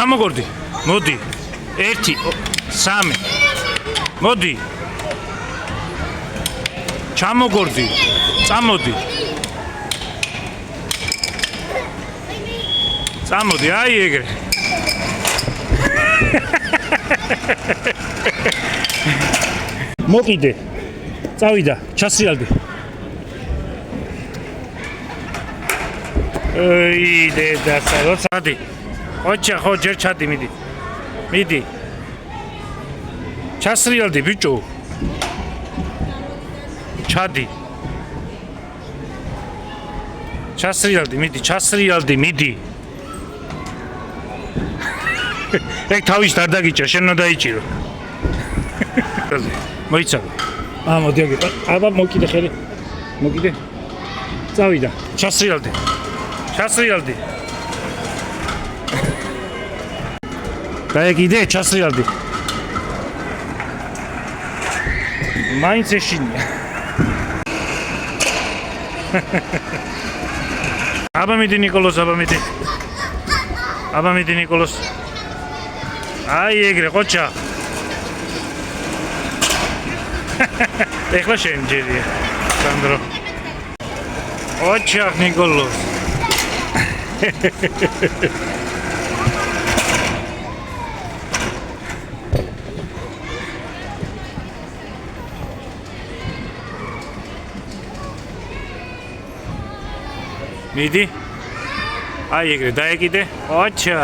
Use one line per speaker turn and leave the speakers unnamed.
ჩამოგორდი. მოდი. 1 3 მოდი. ჩამოგორდი. წამოდი. წამოდი, აი ეგრე. მოკიდე. წავიდა, ჩასრიალდი. იდე და როცადი. ოჩა ხო ჯერ ჩადი მიდი. მიდი. ჩასრიალდი ბიჭო. ჩადი. ჩასრიალდი, მიდი, ჩასრიალდი, მიდი. ეგ თავის არ დაგიჭირ, შენ უნდა დაიჭირო. მოიცადე. მოდი აგე. აბა მოკიდე ხელი. მოკიდე. წავიდა. ჩასრიალდი. ჩასრიალდი. გაიგიდე, ჩასრიალდი. მაინც ეშინია. აბა მიდი ნიკოლოს, აბა მიდი. აბა მიდი ნიკოლოს. აი ეგრე ყოჩა. ეხლა შენ ჯერია, სანდრო. ოჩა ნიკოლოს. მიდი. აი ეგრე დაეკიდე. ოჩა.